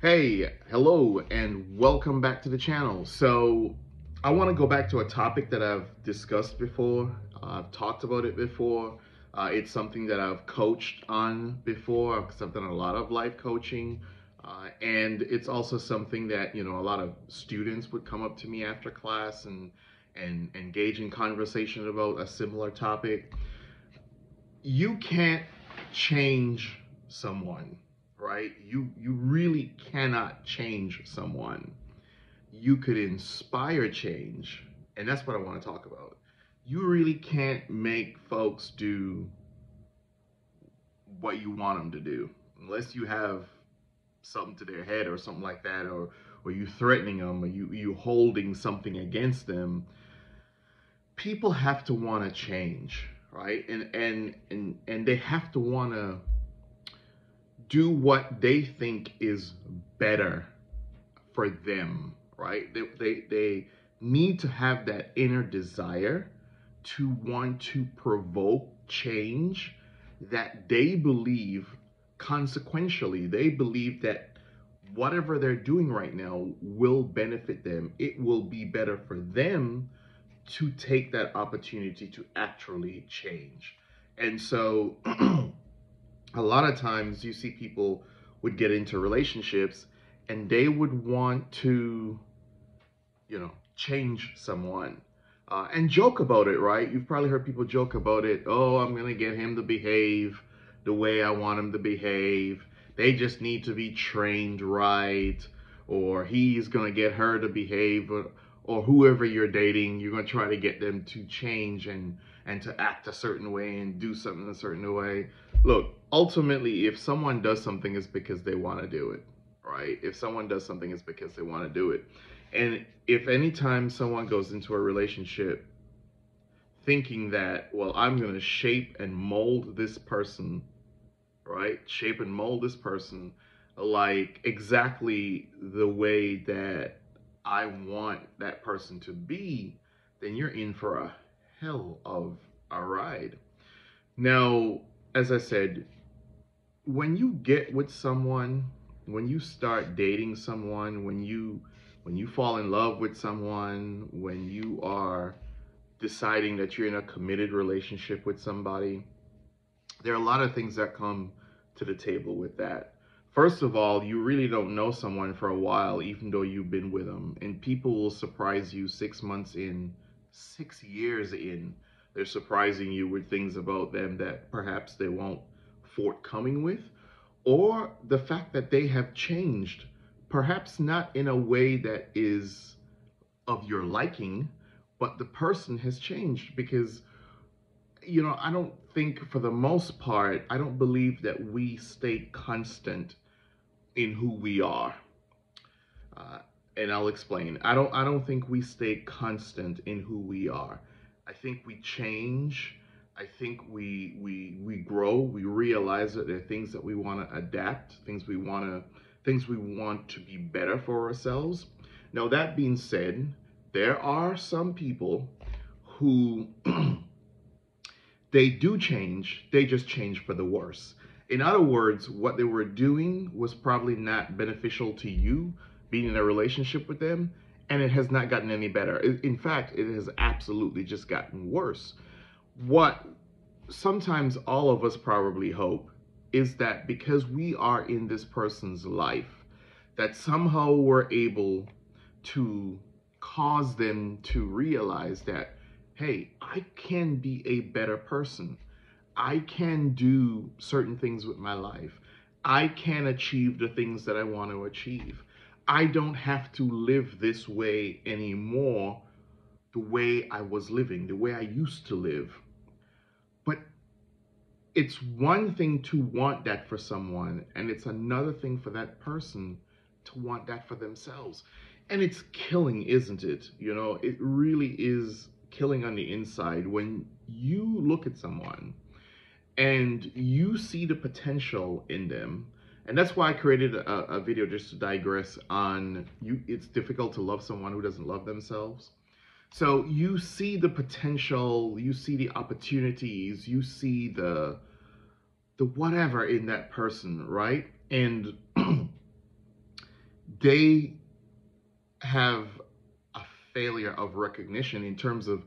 Hey, hello, and welcome back to the channel. So, I want to go back to a topic that I've discussed before. I've talked about it before. It's something that I've coached on before because I've done a lot of life coaching. And it's also something that, a lot of students would come up to me after class and engage in conversation about a similar topic. You can't change someone, right? You really cannot change someone. You could inspire change, and that's what I want to talk about. You really can't make folks do what you want them to do unless you have something to their head or something like that, or you threatening them, or you holding something against them. People have to want to change, right? And they have to want to do what they think is better for them, right? They need to have that inner desire to want to provoke change that they believe, consequentially, they believe that whatever they're doing right now will benefit them. It will be better for them to take that opportunity to actually change. And so a lot of times you see people would get into relationships and they would want to, change someone and joke about it, right? You've probably heard people joke about it. Oh, I'm going to get him to behave the way I want him to behave. They just need to be trained right. Or he's going to get her to behave. Or whoever you're dating, you're going to try to get them to change and to act a certain way and do something a certain way. Look, ultimately, if someone does something, it's because they want to do it, right? If someone does something, it's because they want to do it. And if anytime someone goes into a relationship thinking that, well, I'm going to shape and mold this person, right? Shape and mold this person like exactly the way that I want that person to be, then you're in for a hell of a ride. Now, as I said, when you get with someone, when you start dating someone, when you fall in love with someone, when you are deciding that you're in a committed relationship with somebody, there are a lot of things that come to the table with that. First of all, you really don't know someone for a while, even though you've been with them. And people will surprise you 6 months in, 6 years in. They're surprising you with things about them that perhaps they won't forthcoming with, or the fact that they have changed, perhaps not in a way that is of your liking, but the person has changed because I don't think, for the most part, I don't believe that we stay constant in who we are. Uh, and I'll explain. I don't think we stay constant in who we are. I think we change. I think we grow. We realize that there are things that we want to adapt, things we want to be better for ourselves. Now, that being said, there are some people who they do change, they just change for the worse. In other words, what they were doing was probably not beneficial to you being in a relationship with them, and it has not gotten any better. In fact, it has absolutely just gotten worse. What sometimes all of us probably hope is that because we are in this person's life, that somehow we're able to cause them to realize that, hey, I can be a better person. I can do certain things with my life. I can achieve the things that I want to achieve. I don't have to live this way anymore, the way I was living, the way I used to live. But it's one thing to want that for someone, and it's another thing for that person to want that for themselves. And it's killing, isn't it? It really is killing on the inside when you look at someone and you see the potential in them. And that's why I created a video, just to digress on it's difficult to love someone who doesn't love themselves. So you see the potential, you see the opportunities, you see the whatever in that person, right? And they have a failure of recognition in terms of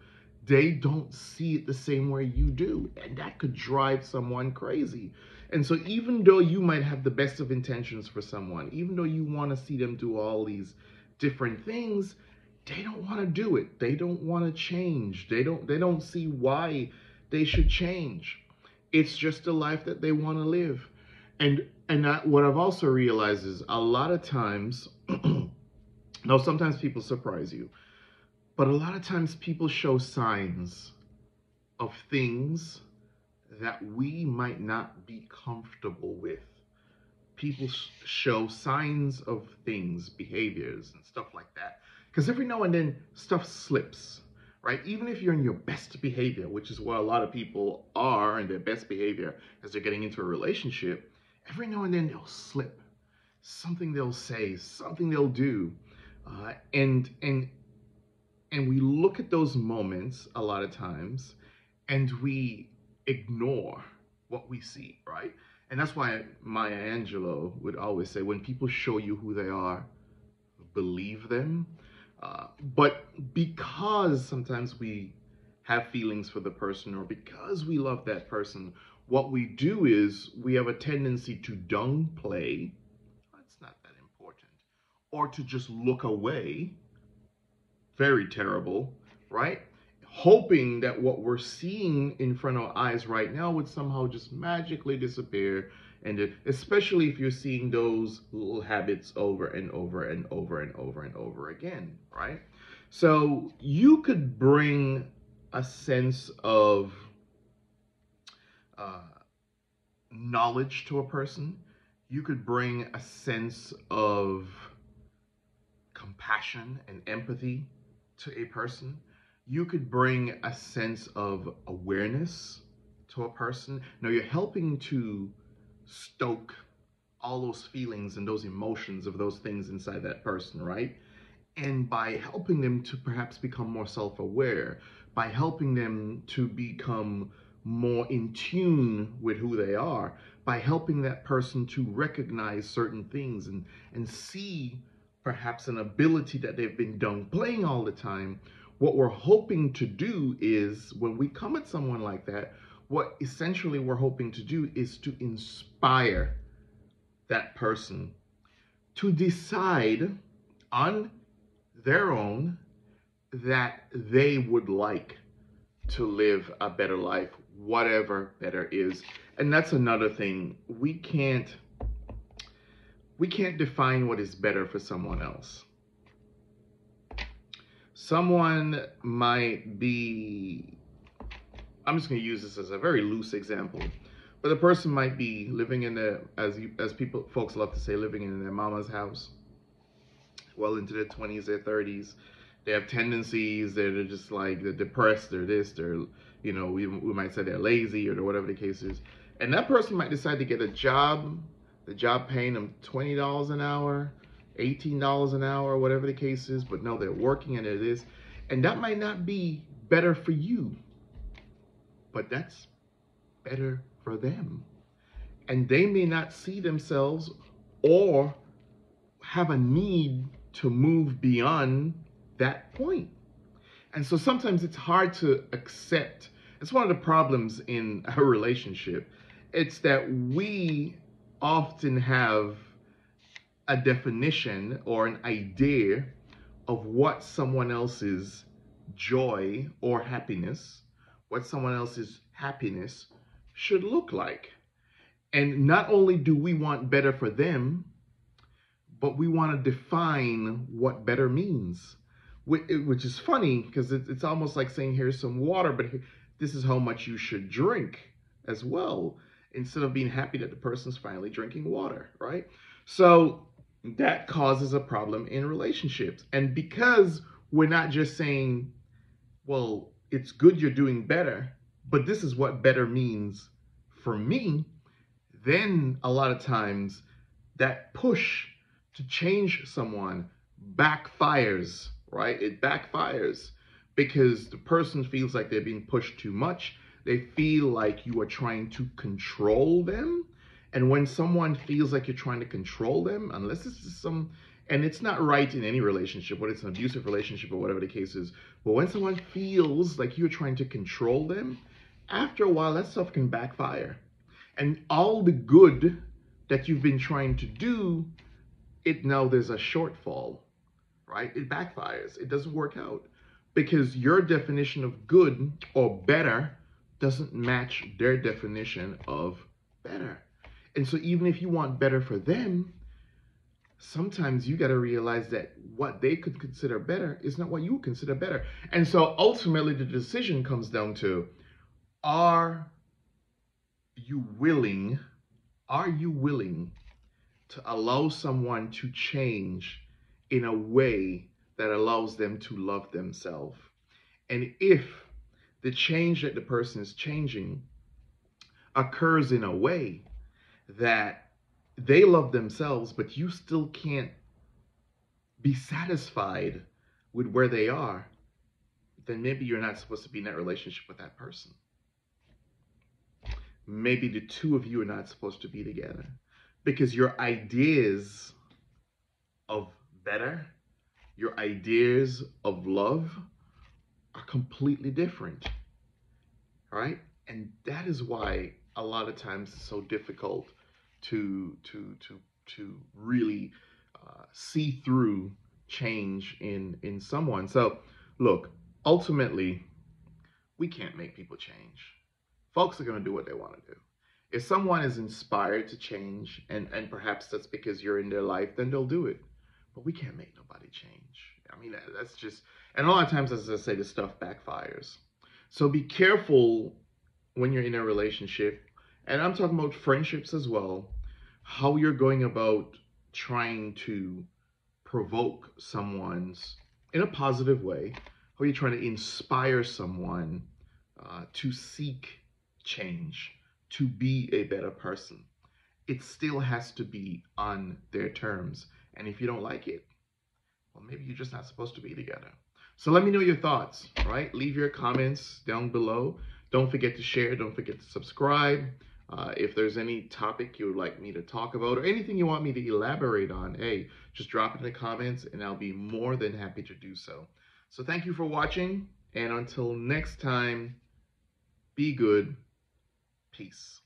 they don't see it the same way you do, and that could drive someone crazy. And so even though you might have the best of intentions for someone, even though you want to see them do all these different things, they don't want to do it. They don't want to change. They don't see why they should change. It's just a life that they want to live. And what I've also realized is a lot of times now, sometimes people surprise you, but a lot of times people show signs of things that we might not be comfortable with. People show signs of things, behaviors, and stuff like that. Because every now and then stuff slips, right? Even if you're in your best behavior, which is what a lot of people are in their best behavior as they're getting into a relationship, every now and then they'll slip. Something they'll say, something they'll do. And we look at those moments a lot of times and we ignore what we see, right? And that's why Maya Angelou would always say, when people show you who they are, believe them. But because sometimes we have feelings for the person, or because we love that person, what we do is we have a tendency to downplay, it's not that important, or to just look away, very terrible, right? Hoping that what we're seeing in front of our eyes right now would somehow just magically disappear. And especially if you're seeing those little habits over and over and over and over and over again, right? So you could bring a sense of knowledge to a person. You could bring a sense of compassion and empathy to a person. You could bring a sense of awareness to a person. Now you're helping to stoke all those feelings and those emotions of those things inside that person, right? And by helping them to perhaps become more self-aware, by helping them to become more in tune with who they are, by helping that person to recognize certain things and see perhaps an ability that they've been downplaying all the time, what we're hoping to do is, when we come at someone like that, what essentially we're hoping to do is to inspire that person to decide on their own that they would like to live a better life, whatever better is. And that's another thing. We can't define what is better for someone else. Someone might be, I'm just going to use this as a very loose example, but the person might be living in the, as folks love to say, living in their mama's house, well into their 20s, their 30s. They have tendencies, they're just like, they're depressed, they're this, they're, you know, we might say they're lazy or whatever the case is. And that person might decide to get a job, the job paying them $20 an hour, $18 an hour, whatever the case is, but no, they're working and they're this. And that might not be better for you, but that's better for them. And they may not see themselves or have a need to move beyond that point. And so sometimes it's hard to accept. It's one of the problems in a relationship. It's that we often have a definition or an idea of what someone else's joy or happiness, what someone else's happiness should look like. And not only do we want better for them, but we want to define what better means, which is funny because it's almost like saying, here's some water, but this is how much you should drink as well, instead of being happy that the person's finally drinking water, right? So that causes a problem in relationships. And because we're not just saying, well, it's good you're doing better, but this is what better means for me, then a lot of times that push to change someone backfires, right? It backfires because the person feels like they're being pushed too much. They feel like you are trying to control them. And when someone feels like you're trying to control them, unless it's some, and it's not right in any relationship, whether it's an abusive relationship or whatever the case is, but when someone feels like you're trying to control them, after a while, that stuff can backfire. And all the good that you've been trying to do, there's a shortfall, right? It backfires. It doesn't work out because your definition of good or better doesn't match their definition of better. And so even if you want better for them, sometimes you got to realize that what they could consider better is not what you consider better. And so ultimately the decision comes down to, are you willing, are you willing to allow someone to change in a way that allows them to love themselves? And if the change that the person is changing occurs in a way that they love themselves, but you still can't be satisfied with where they are, then maybe you're not supposed to be in that relationship with that person. Maybe the two of you are not supposed to be together because your ideas of better, your ideas of love are completely different. All right? And that is why a lot of times it's so difficult to really see through change in someone. So look, ultimately, we can't make people change. Folks are going to do what they want to do. If someone is inspired to change, and perhaps that's because you're in their life, then they'll do it. But we can't make nobody change. I mean, that's just, and a lot of times, as I say, this stuff backfires. So be careful when you're in a relationship, and I'm talking about friendships as well, how you're going about trying to provoke someone's, in a positive way, how you're trying to inspire someone to seek change, to be a better person. It still has to be on their terms. And if you don't like it, well, maybe you're just not supposed to be together. So let me know your thoughts, right? Leave your comments down below. Don't forget to share. Don't forget to subscribe. If there's any topic you would like me to talk about or anything you want me to elaborate on, hey, just drop it in the comments and I'll be more than happy to do so. So thank you for watching. And until next time, be good. Peace.